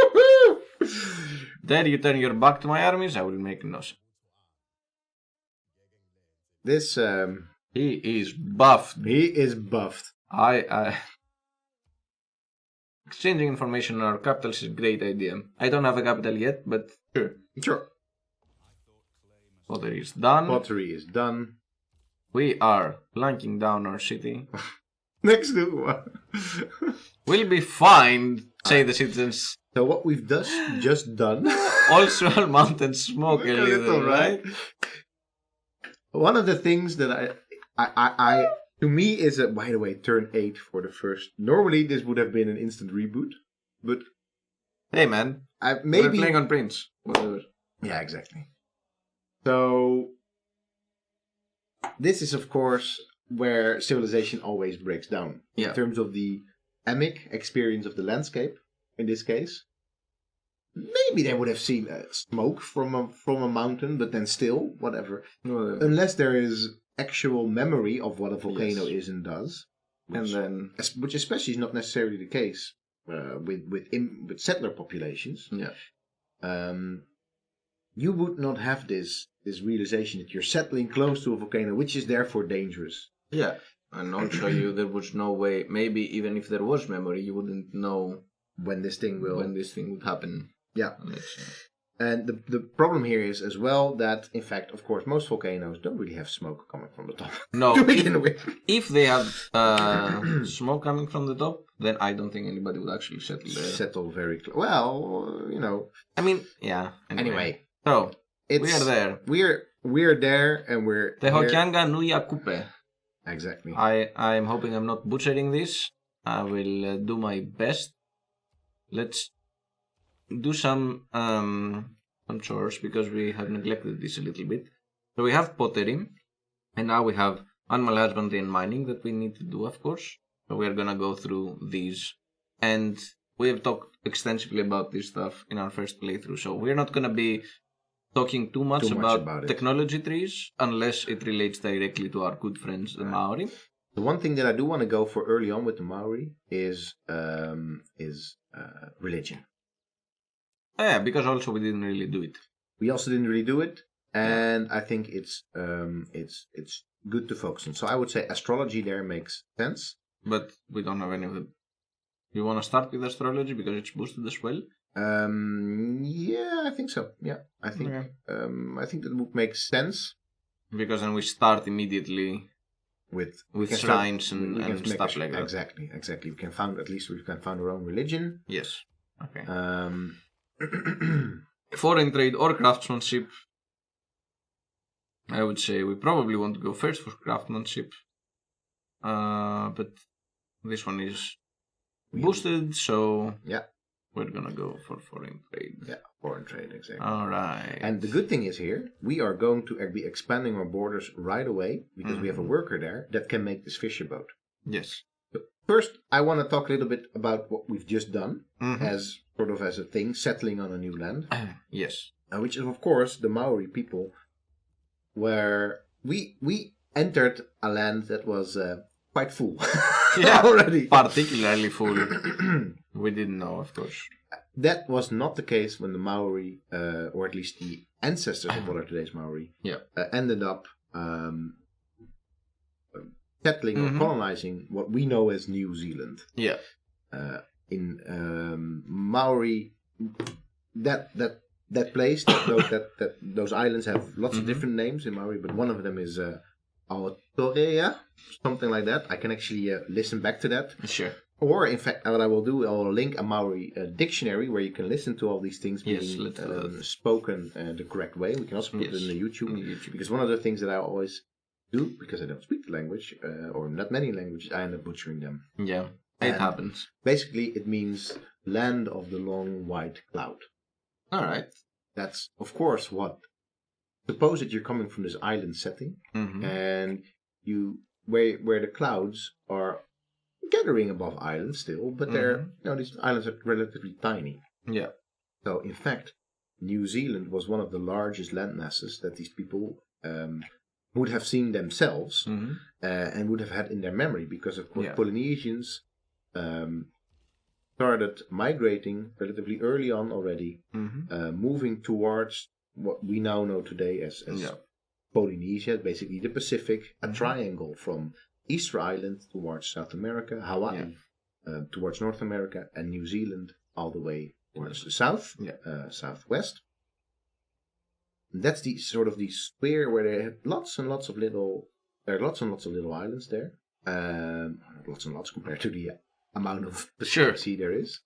S1: Dare you turn your back to my armies? I will make no sense.
S2: This
S1: he is buffed.
S2: He is buffed.
S1: Exchanging information on our capitals is a great idea. I don't have a capital yet, but
S2: sure.
S1: Pottery is done.
S2: Pottery is done.
S1: We are planking down our city.
S2: Next to
S1: we'll be fine, say the citizens.
S2: So what we've just done.
S1: Also, mountains smoke a little, right?
S2: One of the things that I to me is by the way, turn 8 for the first. Normally this would have been an instant reboot, but
S1: hey man, we're playing on Prince. Whatever.
S2: Yeah, exactly. So this is of course where civilization always breaks down in terms of the emic experience of the landscape. In this case, maybe they would have seen smoke from a mountain, but then still whatever. Unless there is actual memory of what a volcano is and does, which especially is not necessarily the case with settler populations.
S1: Yeah,
S2: you would not have this realization that you're settling close to a volcano, which is therefore dangerous.
S1: Yeah, and also there was no way. Maybe even if there was memory, you wouldn't know
S2: when this thing
S1: would happen.
S2: Yeah. And the problem here is as well that, in fact, of course, most volcanoes don't really have smoke coming from the top.
S1: No.
S2: To begin with.
S1: If they have smoke coming from the top, then I don't think anybody would actually settle there.
S2: Settle very close. Well, you know.
S1: I mean, yeah.
S2: Anyway.
S1: So, we are there.
S2: We're there and we're
S1: Tehokianga Nuya Kupe.
S2: Exactly.
S1: I'm hoping I'm not butchering this. I will do my best. Let's do some chores because we have neglected this a little bit. So we have pottery, and now we have animal husbandry and mining that we need to do, of course. So we are gonna go through these, and we have talked extensively about this stuff in our first playthrough. So we're not gonna be talking too much about technology trees unless it relates directly to our good friends the Maori.
S2: The one thing that I do want to go for early on with the Maori is religion.
S1: Yeah, because also we didn't really do it.
S2: We also didn't really do it, and I think it's good to focus on. So I would say astrology there makes sense.
S1: But we don't have any of it. You want to start with astrology because it's boosted as well?
S2: Yeah, I think so. Yeah, I think that would make sense.
S1: Because then we start immediately with shrines and stuff like that.
S2: Exactly. We can found our own religion.
S1: Yes. Okay. Foreign trade or craftsmanship. I would say we probably want to go first for craftsmanship. But this one is boosted, so we're gonna go for foreign trade.
S2: Yeah, foreign trade, exactly.
S1: Alright.
S2: And the good thing is here, we are going to be expanding our borders right away because we have a worker there that can make this fisher boat.
S1: Yes.
S2: So first, I want to talk a little bit about what we've just done as sort of as a thing, settling on a new land.
S1: Yes.
S2: Which is, of course, the Maori people, where we entered a land that was quite full already.
S1: Particularly full. We didn't know, of course.
S2: That was not the case when the Maori, or at least the ancestors of what are today's Maori, ended up settling or colonizing what we know as New Zealand.
S1: Yeah.
S2: In Maori, that that place, those islands have lots of different names in Maori, but one of them is Aotearoa, something like that. I can actually listen back to that.
S1: Sure.
S2: Or, in fact, what I will do, I will link a Maori dictionary where you can listen to all these things being spoken the correct way. We can also put it in the YouTube. Because one of the things that I always do, because I don't speak the language, or not many languages, I end up butchering them.
S1: Yeah, it happens.
S2: Basically, it means land of the long white cloud.
S1: All right.
S2: That's, of course, what. Suppose that you're coming from this island setting, and where the clouds are gathering above islands still, but these islands are relatively tiny.
S1: Yeah.
S2: So in fact, New Zealand was one of the largest land masses that these people would have seen themselves and would have had in their memory, because of course Polynesians started migrating relatively early on already, moving towards what we now know today as Polynesia, basically the Pacific, a triangle from Easter Island towards South America, Hawaii towards North America, and New Zealand all the way towards the south, southwest. And that's the sort of the sphere where they had lots and lots of little islands there. Lots and lots compared to the amount of Pacific Sea there is.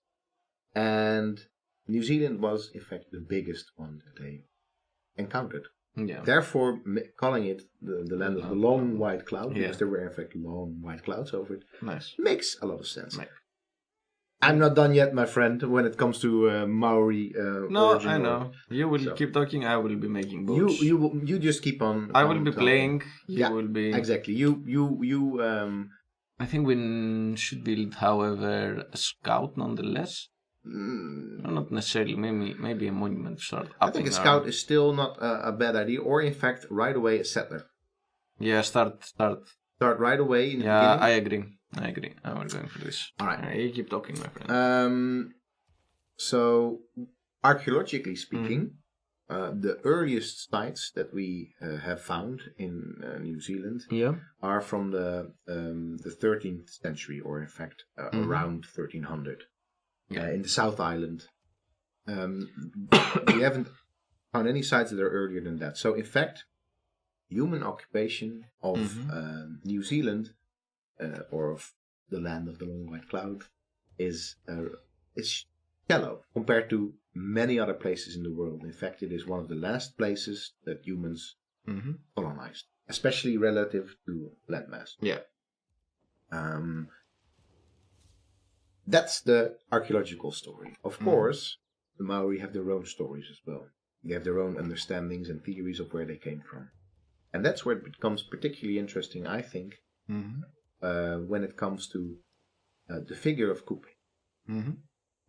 S2: And New Zealand was in fact the biggest one that they encountered. Yeah. Therefore, calling it the land of the long white cloud, because there were in fact long white clouds over it, makes a lot of sense. I'm not done yet, my friend, when it comes to Maori.
S1: No, I know. You will keep talking. I will be making boats.
S2: You just keep on.
S1: I will be playing. You will be
S2: exactly. You.
S1: I think we should build, however, a scout nonetheless. Not necessarily, maybe a monument sort.
S2: I think a scout is still not a bad idea, or in fact, right away a settler.
S1: Yeah, start
S2: right away. In the beginning.
S1: I agree. I'm going for this.
S2: All right,
S1: you keep talking, my friend.
S2: So archaeologically speaking, the earliest sites that we have found in New Zealand are from the 13th century, or in fact around 1300. In the South Island. We haven't found any sites that are earlier than that. So, in fact, human occupation of New Zealand, or of the land of the long white cloud, is shallow compared to many other places in the world. In fact, it is one of the last places that humans colonized, especially relative to landmass.
S1: Yeah.
S2: That's the archaeological story. Of course, the Maori have their own stories as well. They have their own understandings and theories of where they came from. And that's where it becomes particularly interesting, I think, when it comes to the figure of Kupe.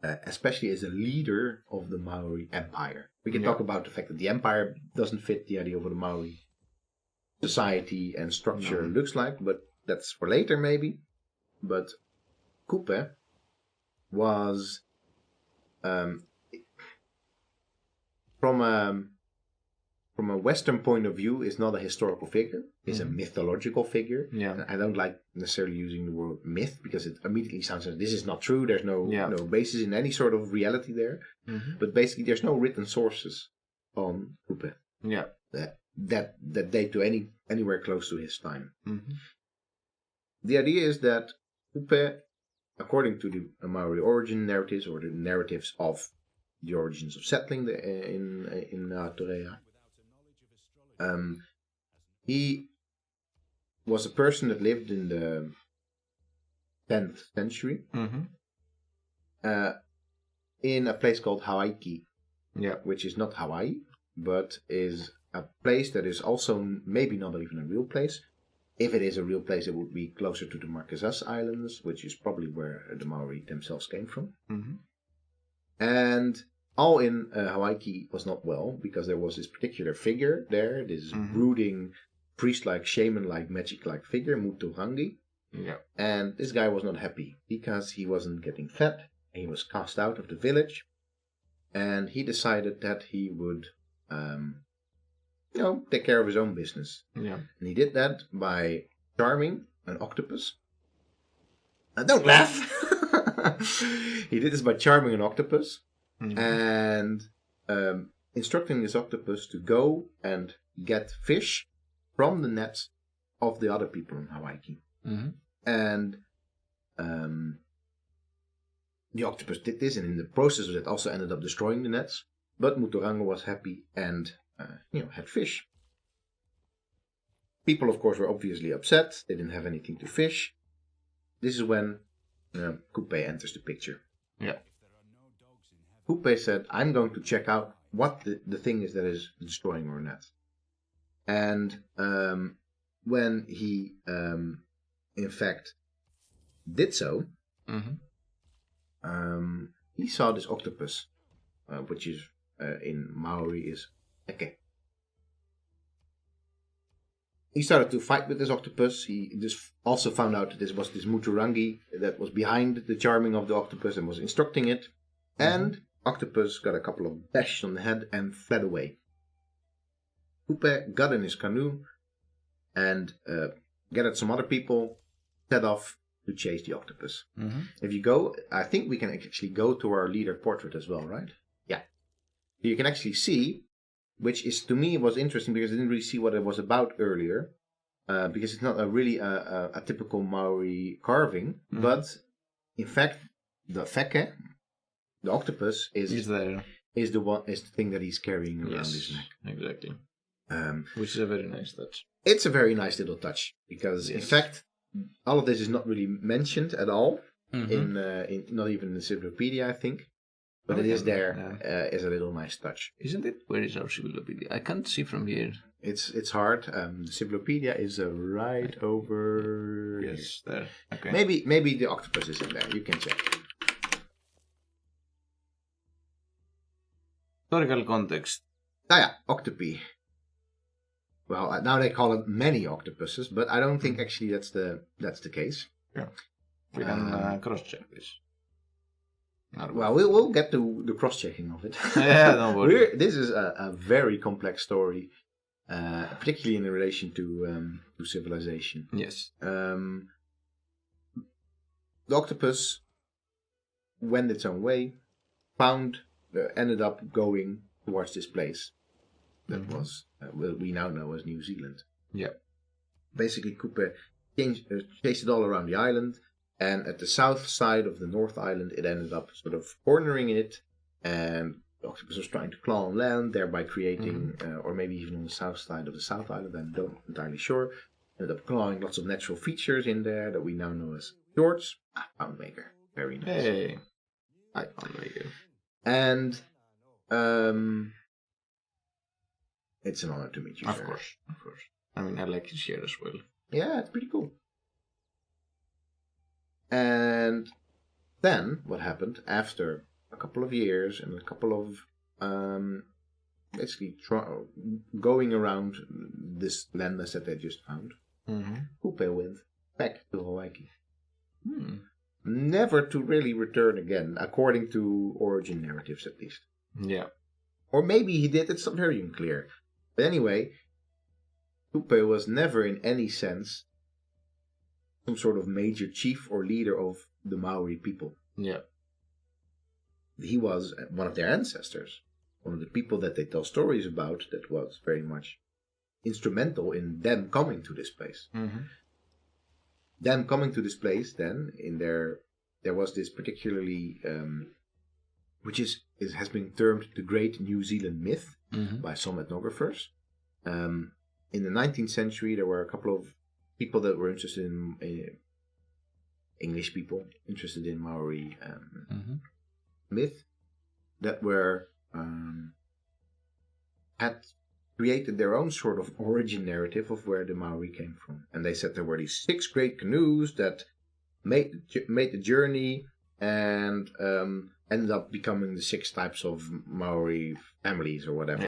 S2: Especially as a leader of the Maori Empire. We can talk about the fact that the empire doesn't fit the idea of what a Maori society and structure looks like, but that's for later maybe. But Kupe was from a Western point of view is not a historical figure. It's a mythological figure.
S1: Yeah.
S2: I don't like necessarily using the word myth because it immediately sounds like this is not true. There's no basis in any sort of reality there. But basically, there's no written sources on Kupe.
S1: Yeah.
S2: That date to anywhere close to his time. The idea is that Kupe, according to the Maori origin narratives, or the narratives of the origins of settling in Aotearoa, he was a person that lived in the 10th century in a place called Hawaii, which is not Hawaii, but is a place that is also maybe not even a real place. If it is a real place, it would be closer to the Marquesas Islands, which is probably where the Maori themselves came from. And all in Hawaii was not well, because there was this particular figure there, this brooding, priest-like, shaman-like, magic-like figure, Muturangi. And this guy was not happy, because he wasn't getting fed, and he was cast out of the village. And he decided that he would take care of his own business. And he did that by charming an octopus. Don't laugh! He did this by charming an octopus. And instructing this octopus to go and get fish from the nets of the other people in Hawaii.
S1: Mm-hmm.
S2: And the octopus did this, and in the process of it also ended up destroying the nets. But Mutorango was happy and had fish. People, of course, were obviously upset. They didn't have anything to fish. This is when Coupe enters the picture.
S1: Yeah.
S2: Coupe said, I'm going to check out what the thing is that is destroying our net. And when he, in fact, did so, he saw this octopus, which is in Maori is eke. He started to fight with this octopus. He just also found out that this was this Muturangi that was behind the charming of the octopus and was instructing it. And octopus got a couple of bashes on the head and fled away. Coupe got in his canoe and gathered some other people, set off to chase the octopus. If you go, I think we can actually go to our leader portrait as well, right? Yeah. You can actually see, which is to me was interesting because I didn't really see what it was about earlier, because it's not a typical Maori carving, but in fact the feke, the octopus, is the thing that he's carrying around his neck.
S1: Exactly. Which is a very nice touch.
S2: It's a very nice little touch because in fact all of this is not really mentioned at all in not even in the encyclopedia, I think. But it is there as a little nice touch.
S1: Isn't it? Where is our encyclopedia? I can't see from here.
S2: It's hard. The encyclopedia is right over.
S1: Yes, there. Okay.
S2: Maybe the octopus is in there. You can check.
S1: Historical context.
S2: Octopi. Well, now they call it many octopuses, but I don't think actually that's the case.
S1: Yeah. We can cross-check this.
S2: Well, we'll get to the cross-checking of it.
S1: Yeah, don't worry.
S2: This is a very complex story, particularly in relation to civilization.
S1: Yes.
S2: The octopus went its own way, ended up going towards this place that was we now know as New Zealand.
S1: Yeah.
S2: Basically, Coupe chased it all around the island. And at the south side of the North Island, it ended up sort of cornering it, and the octopus was trying to claw on land, thereby creating, or maybe even on the south side of the South Island, I'm not entirely sure, ended up clawing lots of natural features in there that we now know as fjords. Pound maker. Very nice.
S1: Hey, I pound maker.
S2: And it's an honor to meet you,
S1: Of
S2: sir.
S1: course. I mean, I like his hair as well.
S2: Yeah, it's pretty cool. And then what happened after a couple of years and a couple of basically going around this landmass that they just found, Coupe went back to Hawaii. Never to really return again, according to origin narratives at least.
S1: Yeah.
S2: Or maybe he did, it's not very unclear. But anyway, Coupe was never in any sense some sort of major chief or leader of the Maori people.
S1: Yeah.
S2: He was one of their ancestors, one of the people that they tell stories about that was very much instrumental in them coming to this place. Them coming to this place, then, there was this particularly, which has been termed the Great New Zealand Myth by some ethnographers. In the 19th century, there were a couple of people that were interested in English people interested in Maori myth that were had created their own sort of origin narrative of where the Maori came from, and they said there were these 6 great canoes that made the journey and ended up becoming the 6 types of Maori families or whatever.